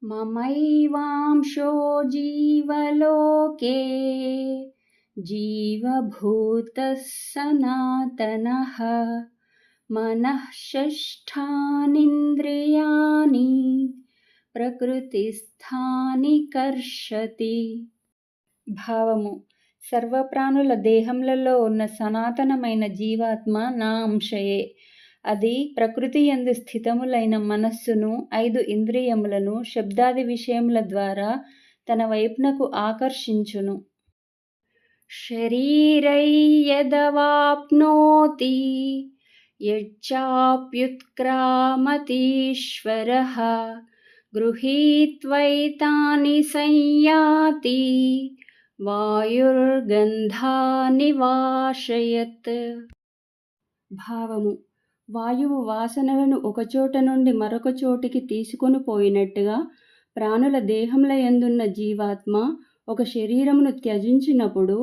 ममैवांशो जीवलोके जीवभूतः सनातनः मनः षष्ठानीन्द्रियाणि ప్రకృతిస్థాని కర్షతి. భావము: సర్వప్రాణుల దేహములలో ఉన్న సనాతనమైన జీవాత్మ నా అంశయే. అది ప్రకృతి యందు స్థితములైన మనస్సును, 5 ఇంద్రియములను శబ్దాది విషయముల ద్వారా తన వైపునకు ఆకర్షించును. శరీరై యదవాప్నోతి యచ్చాప్యుత్క్రామతీశ్వరః గృహీత్వైతాని సంయాతి వాయుర్గంధాని వాశయత్. భావము: వాయువు వాసనలను ఒకచోట నుండి మరొక చోటికి తీసుకొని పోయినట్టుగా ప్రాణుల దేహముల యందున్న జీవాత్మ ఒక శరీరమును త్యజించినప్పుడు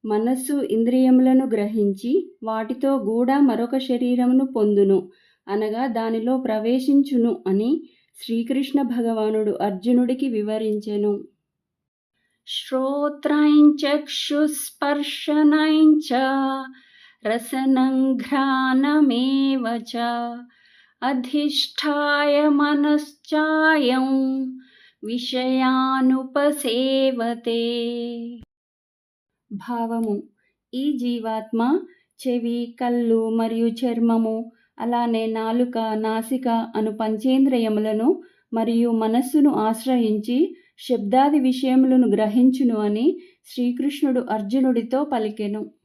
మనస్సు ఇంద్రియములను గ్రహించి వాటితో కూడా మరొక శరీరమును పొందును, అనగా దానిలో ప్రవేశించును అని శ్రీకృష్ణ భగవానుడు అర్జునుడికి వివరించెను. శ్రోత్రైంచక్షుస్పర్శనైంచ రసనంఘ్రాణమేవ చ అధిష్ఠాయ మనశ్చాయం విషయానుపసేవతే. భావము: ఈ జీవాత్మ చెవి, కళ్ళు మరియు చర్మము, అలానే నాలుక, నాసిక అను పంచేంద్రియములను మరియు మనస్సును ఆశ్రయించి శబ్దాది విషయములను గ్రహించును అని శ్రీకృష్ణుడు అర్జునుడితో పలికెను.